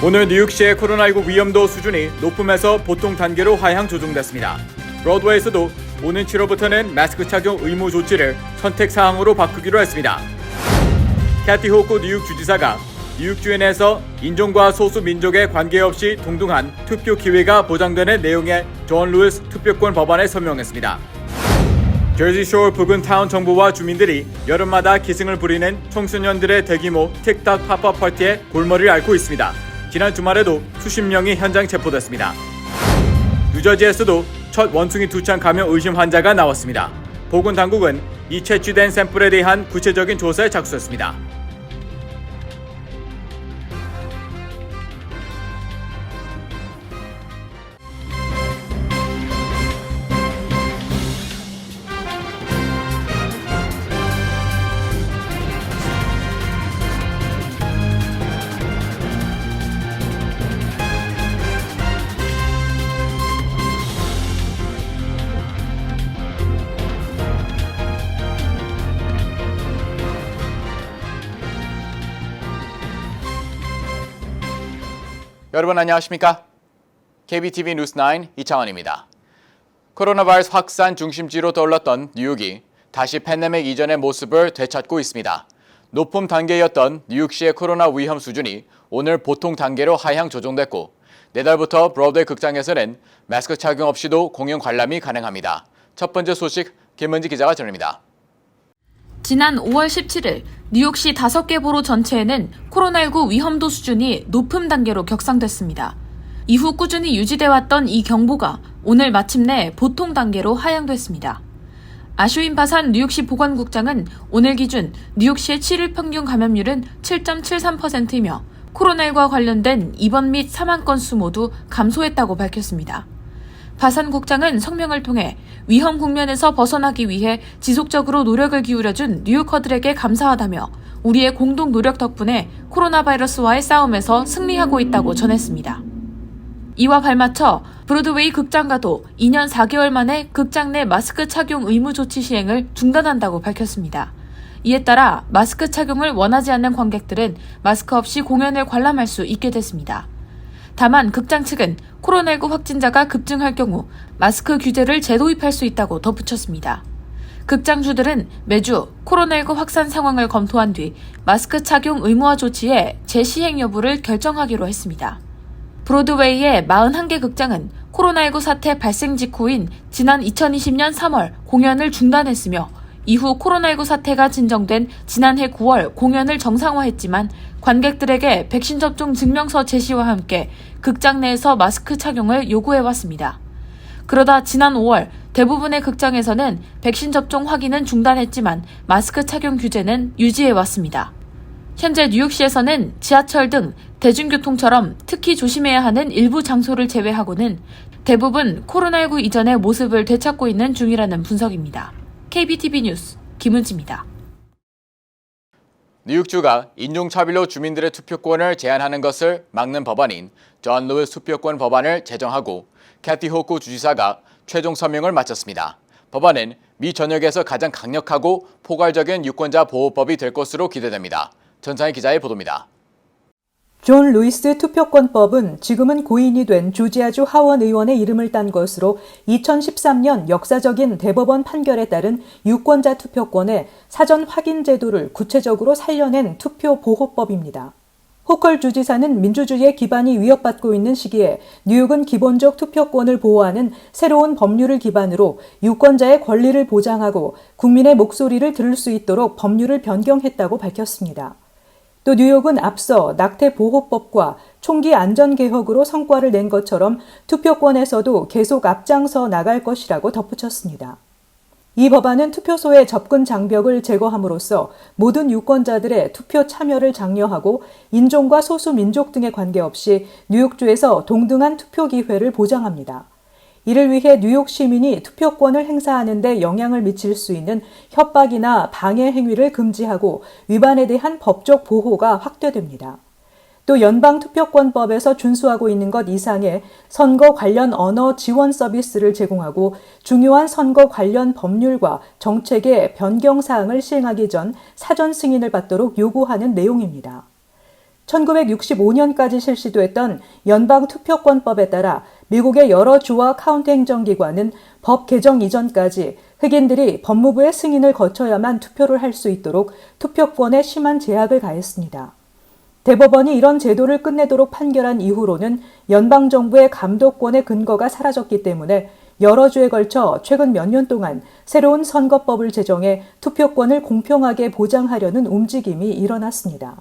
오늘 뉴욕시의 코로나19 위험도 수준이 높음에서 보통 단계로 하향 조정됐습니다. 브로드웨이에서도 오는 7월부터는 마스크 착용 의무 조치를 선택 사항으로 바꾸기로 했습니다. 캐티 호쿠 뉴욕 주지사가 뉴욕주에 내에서 인종과 소수 민족에 관계없이 동등한 투표 기회가 보장되는 내용의 존 루이스 투표권 법안에 서명했습니다. 저지쇼어 부근 타운 정부와 주민들이 여름마다 기승을 부리는 청소년들의 대규모 틱탁 팝업 파티에 골머리를 앓고 있습니다. 지난 주말에도 수십 명이 현장 체포됐습니다. 뉴저지에서도 첫 원숭이 두창 감염 의심 환자가 나왔습니다. 보건당국은 이 채취된 샘플에 대한 구체적인 조사에 착수했습니다. 여러분 안녕하십니까? KBTV 뉴스9 이창원입니다. 코로나 바이러스 확산 중심지로 떠올랐던 뉴욕이 다시 팬데믹 이전의 모습을 되찾고 있습니다. 높음 단계였던 뉴욕시의 코로나 위험 수준이 오늘 보통 단계로 하향 조정됐고 내달부터 브로드웨이 극장에서는 마스크 착용 없이도 공연 관람이 가능합니다. 첫 번째 소식 김은지 기자가 전합니다. 지난 5월 17일 뉴욕시 5개 보로 전체에는 코로나19 위험도 수준이 높음 단계로 격상됐습니다. 이후 꾸준히 유지돼왔던 이 경보가 오늘 마침내 보통 단계로 하향됐습니다. 아슈인 바산 뉴욕시 보건국장은 오늘 기준 뉴욕시의 7일 평균 감염률은 7.73%이며 코로나19와 관련된 입원 및 사망 건수 모두 감소했다고 밝혔습니다. 바산 국장은 성명을 통해 위험 국면에서 벗어나기 위해 지속적으로 노력을 기울여준 뉴요커들에게 감사하다며 우리의 공동 노력 덕분에 코로나 바이러스와의 싸움에서 승리하고 있다고 전했습니다. 이와 발맞춰 브로드웨이 극장가도 2년 4개월 만에 극장 내 마스크 착용 의무 조치 시행을 중단한다고 밝혔습니다. 이에 따라 마스크 착용을 원하지 않는 관객들은 마스크 없이 공연을 관람할 수 있게 됐습니다. 다만 극장 측은 코로나19 확진자가 급증할 경우 마스크 규제를 재도입할 수 있다고 덧붙였습니다. 극장주들은 매주 코로나19 확산 상황을 검토한 뒤 마스크 착용 의무화 조치의 재시행 여부를 결정하기로 했습니다. 브로드웨이의 41개 극장은 코로나19 사태 발생 직후인 지난 2020년 3월 공연을 중단했으며 이후 코로나19 사태가 진정된 지난해 9월 공연을 정상화했지만 관객들에게 백신 접종 증명서 제시와 함께 극장 내에서 마스크 착용을 요구해왔습니다. 그러다 지난 5월 대부분의 극장에서는 백신 접종 확인은 중단했지만 마스크 착용 규제는 유지해왔습니다. 현재 뉴욕시에서는 지하철 등 대중교통처럼 특히 조심해야 하는 일부 장소를 제외하고는 대부분 코로나19 이전의 모습을 되찾고 있는 중이라는 분석입니다. KBTV 뉴스 김은지입니다. 뉴욕주가 인종차별로 주민들의 투표권을 제한하는 것을 막는 법안인 존 루이스 투표권 법안을 제정하고 캐티 호쿠 주지사가 최종 서명을 마쳤습니다. 법안은 미 전역에서 가장 강력하고 포괄적인 유권자 보호법이 될 것으로 기대됩니다. 전상희 기자의 보도입니다. 존 루이스 투표권법은 지금은 고인이 된 조지아주 하원 의원의 이름을 딴 것으로 2013년 역사적인 대법원 판결에 따른 유권자 투표권의 사전 확인 제도를 구체적으로 살려낸 투표 보호법입니다. 호컬 주지사는 민주주의의 기반이 위협받고 있는 시기에 뉴욕은 기본적 투표권을 보호하는 새로운 법률을 기반으로 유권자의 권리를 보장하고 국민의 목소리를 들을 수 있도록 법률을 변경했다고 밝혔습니다. 또 뉴욕은 앞서 낙태보호법과 총기 안전개혁으로 성과를 낸 것처럼 투표권에서도 계속 앞장서 나갈 것이라고 덧붙였습니다. 이 법안은 투표소의 접근 장벽을 제거함으로써 모든 유권자들의 투표 참여를 장려하고 인종과 소수 민족 등에 관계없이 뉴욕주에서 동등한 투표 기회를 보장합니다. 이를 위해 뉴욕 시민이 투표권을 행사하는 데 영향을 미칠 수 있는 협박이나 방해 행위를 금지하고 위반에 대한 법적 보호가 확대됩니다. 또 연방투표권법에서 준수하고 있는 것 이상의 선거 관련 언어 지원 서비스를 제공하고 중요한 선거 관련 법률과 정책의 변경 사항을 시행하기 전 사전 승인을 받도록 요구하는 내용입니다. 1965년까지 실시됐던 연방투표권법에 따라 미국의 여러 주와 카운티 행정기관은 법 개정 이전까지 흑인들이 법무부의 승인을 거쳐야만 투표를 할 수 있도록 투표권에 심한 제약을 가했습니다. 대법원이 이런 제도를 끝내도록 판결한 이후로는 연방정부의 감독권의 근거가 사라졌기 때문에 여러 주에 걸쳐 최근 몇 년 동안 새로운 선거법을 제정해 투표권을 공평하게 보장하려는 움직임이 일어났습니다.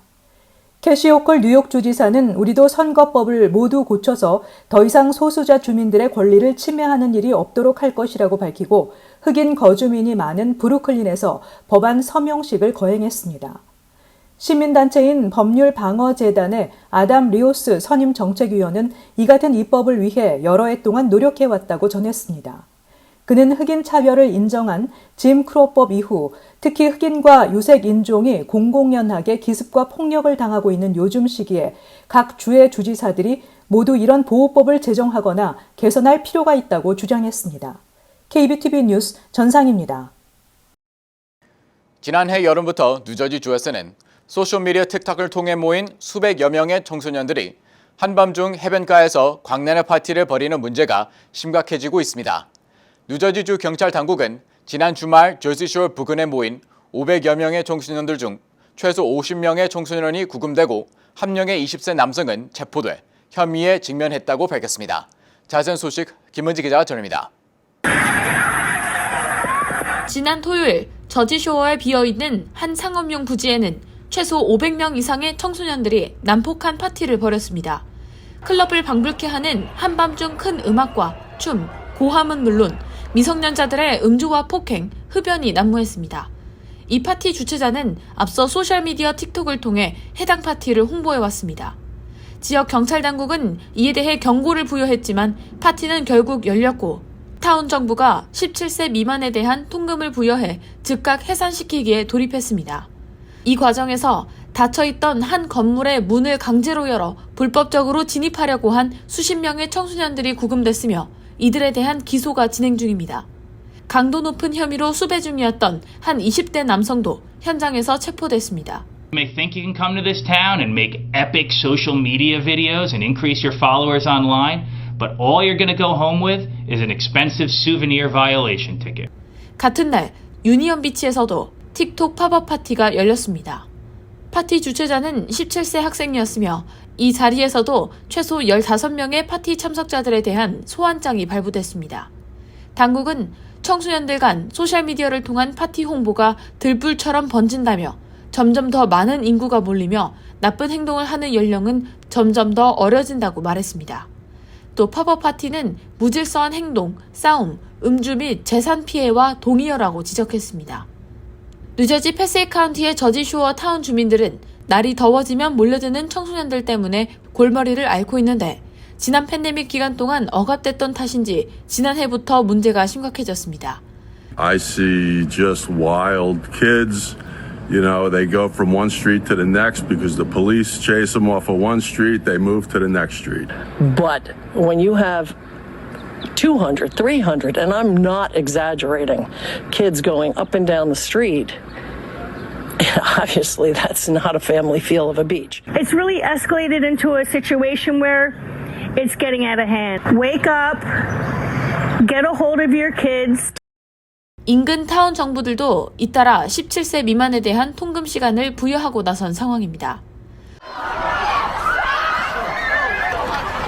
캐시 호컬 뉴욕 주지사는 우리도 선거법을 모두 고쳐서 더 이상 소수자 주민들의 권리를 침해하는 일이 없도록 할 것이라고 밝히고 흑인 거주민이 많은 브루클린에서 법안 서명식을 거행했습니다. 시민단체인 법률방어재단의 아담 리오스 선임 정책위원은 이 같은 입법을 위해 여러 해 동안 노력해왔다고 전했습니다. 그는 흑인 차별을 인정한 짐 크로법 이후 특히 흑인과 유색 인종이 공공연하게 기습과 폭력을 당하고 있는 요즘 시기에 각 주의 주지사들이 모두 이런 보호법을 제정하거나 개선할 필요가 있다고 주장했습니다. KBTV 뉴스 전상입니다. 지난해 여름부터 뉴저지 주에서는 소셜미디어 틱톡을 통해 모인 수백여 명의 청소년들이 한밤중 해변가에서 광란의 파티를 벌이는 문제가 심각해지고 있습니다. 뉴저지주 경찰 당국은 지난 주말 저지쇼 부근에 모인 500여 명의 청소년들 중 최소 50명의 청소년이 구금되고 한 명의 20세 남성은 체포돼 혐의에 직면했다고 밝혔습니다. 자세한 소식 김은지 기자가 전합니다. 지난 토요일 저지쇼어에 비어있는 한 상업용 부지에는 최소 500명 이상의 청소년들이 난폭한 파티를 벌였습니다. 클럽을 방불케 하는 한밤중 큰 음악과 춤, 고함은 물론 미성년자들의 음주와 폭행, 흡연이 난무했습니다. 이 파티 주최자는 앞서 소셜미디어 틱톡을 통해 해당 파티를 홍보해왔습니다. 지역 경찰 당국은 이에 대해 경고를 부여했지만 파티는 결국 열렸고 타운 정부가 17세 미만에 대한 통금을 부여해 즉각 해산시키기에 돌입했습니다. 이 과정에서 닫혀있던 한 건물의 문을 강제로 열어 불법적으로 진입하려고 한 수십 명의 청소년들이 구금됐으며 이들에 대한 기소가 진행 중입니다. 강도 높은 혐의로 수배 중이었던 한 20대 남성도 현장에서 체포됐습니다. You may think you can come to this town and make epic social media videos and increase your followers online, but all you're going to go home with is an expensive souvenir violation ticket. 같은 날 유니언 비치에서도 틱톡 팝업 파티가 열렸습니다. 파티 주최자는 17세 학생이었으며 이 자리에서도 최소 15명의 파티 참석자들에 대한 소환장이 발부됐습니다. 당국은 청소년들 간 소셜미디어를 통한 파티 홍보가 들불처럼 번진다며 점점 더 많은 인구가 몰리며 나쁜 행동을 하는 연령은 점점 더 어려진다고 말했습니다. 또 팝업 파티는 무질서한 행동, 싸움, 음주 및 재산 피해와 동의어라고 지적했습니다. 뉴저지 패세이 카운티의 저지쇼어 타운 주민들은 날이 더워지면 몰려드는 청소년들 때문에 골머리를 앓고 있는데 지난 팬데믹 기간 동안 억압됐던 탓인지 지난해부터 문제가 심각해졌습니다. I see just wild kids. You know, they go from one street to the next because the police chase them off of one street, they move to the next street. But when you have 200, 300, and I'm not exaggerating, kids going up and down the street, obviously that's not a family feel of a beach. It's really escalated into a situation where it's getting out of hand. Wake up, get a hold of your kids. 인근 타운 정부들도 잇따라 17세 미만에 대한 통금 시간을 부여하고 나선 상황입니다.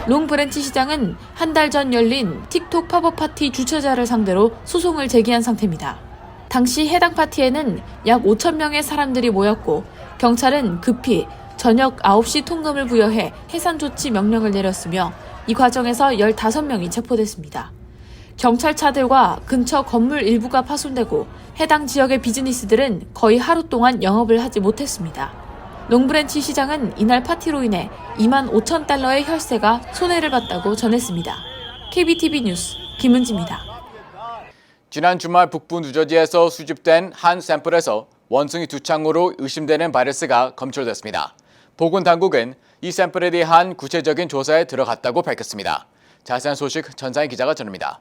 롱브랜치 시장은 한 달 전 열린 틱톡 팝업 파티 주최자를 상대로 소송을 제기한 상태입니다. 당시 해당 파티에는 약 5천 명의 사람들이 모였고 경찰은 급히 저녁 9시 통금을 부여해 해산 조치 명령을 내렸으며 이 과정에서 15명이 체포됐습니다. 경찰차들과 근처 건물 일부가 파손되고 해당 지역의 비즈니스들은 거의 하루 동안 영업을 하지 못했습니다. 롱브랜치 시장은 이날 파티로 인해 2만 5천 달러의 혈세가 손해를 봤다고 전했습니다. KBTV 뉴스 김은지입니다. 지난 주말 북부 뉴저지에서 수집된 한 샘플에서 원숭이 두창으로 의심되는 바이러스가 검출됐습니다. 보건당국은 이 샘플에 대한 구체적인 조사에 들어갔다고 밝혔습니다. 자세한 소식 전상희 기자가 전합니다.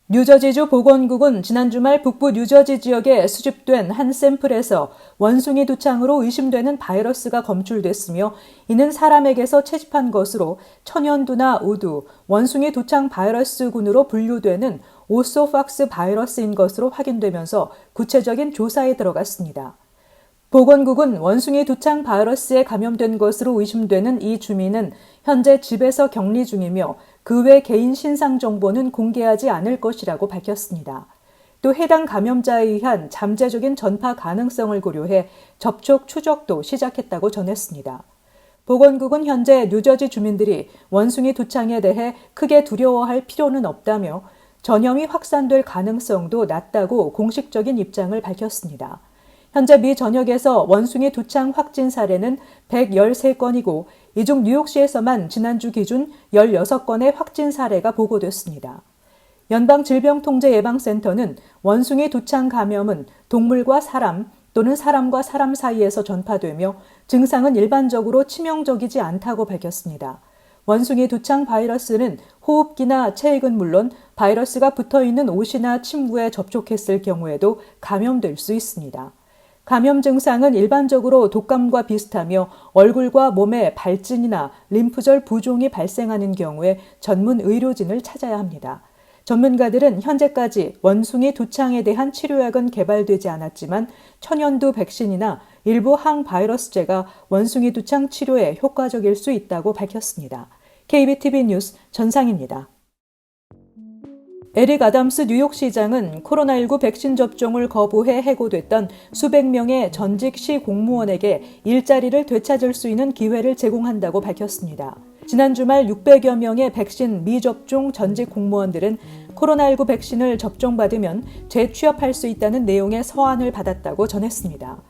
뉴저지주 보건국은 지난 주말 북부 뉴저지 지역에 수집된 한 샘플에서 원숭이 두창으로 의심되는 바이러스가 검출됐으며 이는 사람에게서 채집한 것으로 천연두나 우두, 원숭이 두창 바이러스군으로 분류되는 오소팍스 바이러스인 것으로 확인되면서 구체적인 조사에 들어갔습니다. 보건국은 원숭이 두창 바이러스에 감염된 것으로 의심되는 이 주민은 현재 집에서 격리 중이며 그 외 개인 신상 정보는 공개하지 않을 것이라고 밝혔습니다. 또 해당 감염자에 의한 잠재적인 전파 가능성을 고려해 접촉 추적도 시작했다고 전했습니다. 보건국은 현재 뉴저지 주민들이 원숭이 두창에 대해 크게 두려워할 필요는 없다며 전염이 확산될 가능성도 낮다고 공식적인 입장을 밝혔습니다. 현재 미 전역에서 원숭이 두창 확진 사례는 113건이고 이 중 뉴욕시에서만 지난주 기준 16건의 확진 사례가 보고됐습니다. 연방질병통제예방센터는 원숭이 두창 감염은 동물과 사람 또는 사람과 사람 사이에서 전파되며 증상은 일반적으로 치명적이지 않다고 밝혔습니다. 원숭이 두창 바이러스는 호흡기나 체액은 물론 바이러스가 붙어있는 옷이나 침구에 접촉했을 경우에도 감염될 수 있습니다. 감염 증상은 일반적으로 독감과 비슷하며 얼굴과 몸에 발진이나 림프절 부종이 발생하는 경우에 전문 의료진을 찾아야 합니다. 전문가들은 현재까지 원숭이 두창에 대한 치료약은 개발되지 않았지만 천연두 백신이나 일부 항바이러스제가 원숭이 두창 치료에 효과적일 수 있다고 밝혔습니다. KBTV 뉴스 전상입니다. 에릭 아담스 뉴욕시장은 코로나19 백신 접종을 거부해 해고됐던 수백 명의 전직 시 공무원에게 일자리를 되찾을 수 있는 기회를 제공한다고 밝혔습니다. 지난 주말 600여 명의 백신 미접종 전직 공무원들은 코로나19 백신을 접종받으면 재취업할 수 있다는 내용의 서한을 받았다고 전했습니다.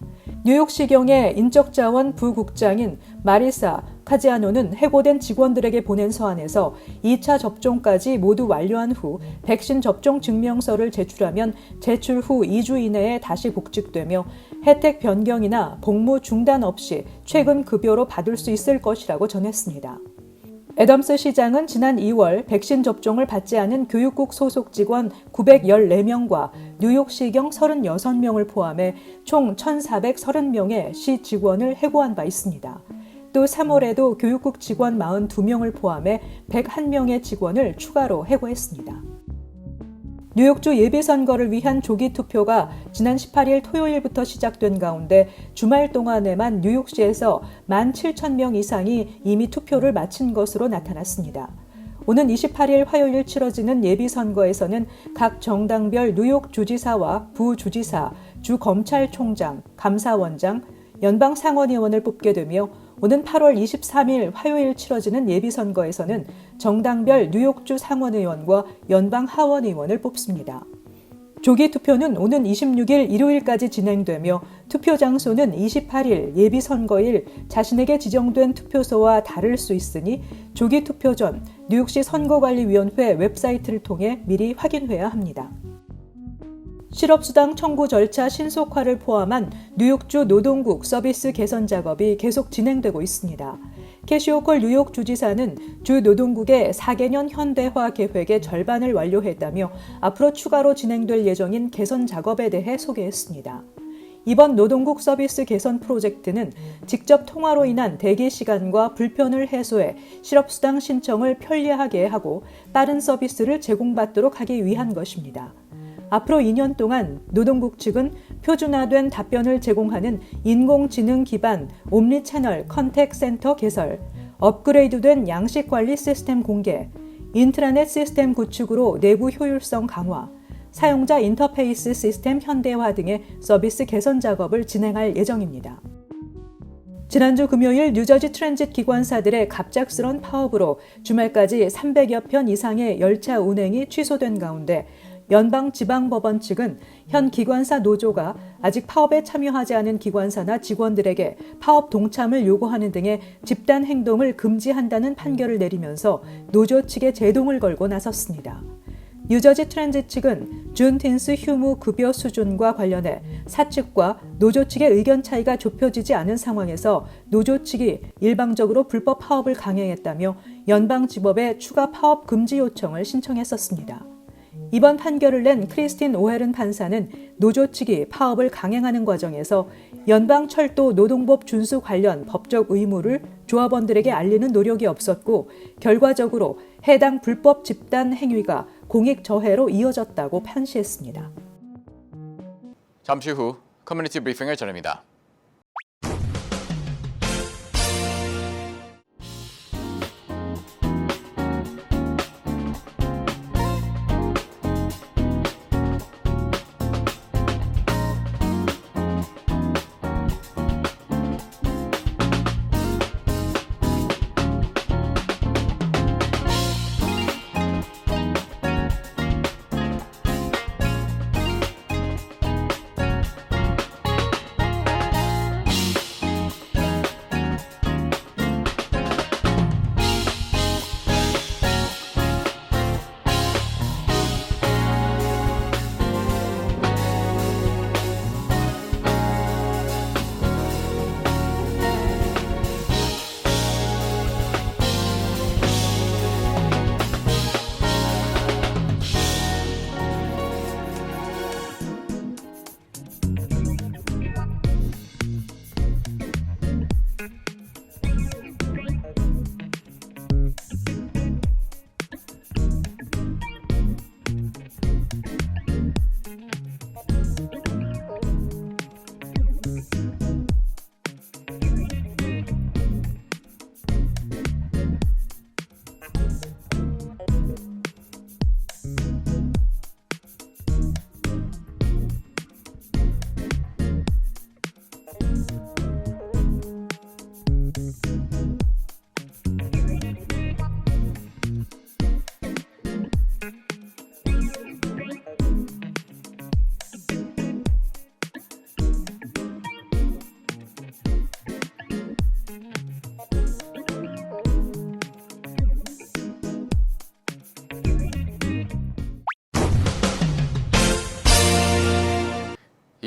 뉴욕시경의 인적자원 부국장인 마리사 카지아노는 해고된 직원들에게 보낸 서한에서 2차 접종까지 모두 완료한 후 백신 접종 증명서를 제출하면 제출 후 2주 이내에 다시 복직되며 혜택 변경이나 복무 중단 없이 최근 급여로 받을 수 있을 것이라고 전했습니다. 애덤스 시장은 지난 2월 백신 접종을 받지 않은 교육국 소속 직원 914명과 뉴욕시경 36명을 포함해 총 1,430명의 시 직원을 해고한 바 있습니다. 또 3월에도 교육국 직원 42명을 포함해 101명의 직원을 추가로 해고했습니다. 뉴욕주 예비선거를 위한 조기 투표가 지난 18일 토요일부터 시작된 가운데 주말 동안에만 뉴욕시에서 17,000명 이상이 이미 투표를 마친 것으로 나타났습니다. 오는 28일 화요일 치러지는 예비선거에서는 각 정당별 뉴욕 주지사와 부주지사, 주검찰총장, 감사원장, 연방상원의원을 뽑게 되며 오는 8월 23일 화요일 치러지는 예비선거에서는 정당별 뉴욕주 상원의원과 연방하원의원을 뽑습니다. 조기 투표는 오는 26일 일요일까지 진행되며 투표 장소는 28일 예비선거일 자신에게 지정된 투표소와 다를 수 있으니 조기 투표 전 뉴욕시 선거관리위원회 웹사이트를 통해 미리 확인해야 합니다. 실업수당 청구 절차 신속화를 포함한 뉴욕주 노동국 서비스 개선 작업이 계속 진행되고 있습니다. 캐시 호컬 뉴욕 주지사는 주 노동국의 4개년 현대화 계획의 절반을 완료했다며 앞으로 추가로 진행될 예정인 개선 작업에 대해 소개했습니다. 이번 노동국 서비스 개선 프로젝트는 직접 통화로 인한 대기 시간과 불편을 해소해 실업수당 신청을 편리하게 하고 빠른 서비스를 제공받도록 하기 위한 것입니다. 앞으로 2년 동안 노동국 측은 표준화된 답변을 제공하는 인공지능 기반 옴니채널 컨택 센터 개설, 업그레이드된 양식 관리 시스템 공개, 인트라넷 시스템 구축으로 내부 효율성 강화, 사용자 인터페이스 시스템 현대화 등의 서비스 개선 작업을 진행할 예정입니다. 지난주 금요일 뉴저지 트랜짓 기관사들의 갑작스런 파업으로 주말까지 300여 편 이상의 열차 운행이 취소된 가운데 연방지방법원 측은 현 기관사 노조가 아직 파업에 참여하지 않은 기관사나 직원들에게 파업 동참을 요구하는 등의 집단 행동을 금지한다는 판결을 내리면서 노조 측에 제동을 걸고 나섰습니다. 뉴저지 트랜짓 측은 준틴스 휴무 급여 수준과 관련해 사측과 노조 측의 의견 차이가 좁혀지지 않은 상황에서 노조 측이 일방적으로 불법 파업을 강행했다며 연방지법에 추가 파업 금지 요청을 신청했었습니다. 이번 판결을 낸 크리스틴 오헤른 판사는 노조 측이 파업을 강행하는 과정에서 연방철도 노동법 준수 관련 법적 의무를 조합원들에게 알리는 노력이 없었고 결과적으로 해당 불법 집단 행위가 공익저해로 이어졌다고 판시했습니다. 잠시 후 커뮤니티 브리핑을 전합니다.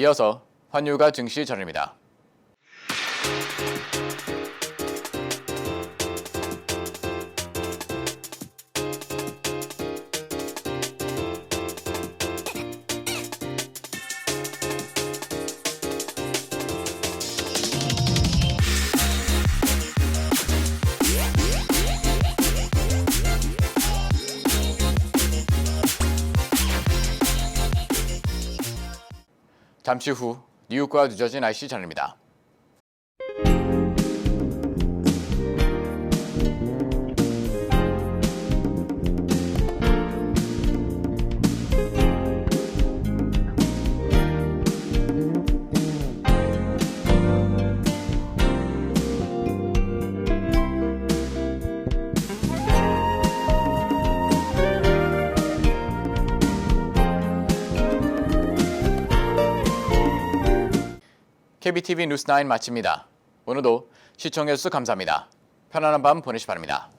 이어서 환율과 증시 전입니다. 잠시 후 뉴욕과 뉴저지 날씨 전입니다. KBTV 뉴스9 마칩니다. 오늘도 시청해주셔서 감사합니다. 편안한 밤 보내시 바랍니다.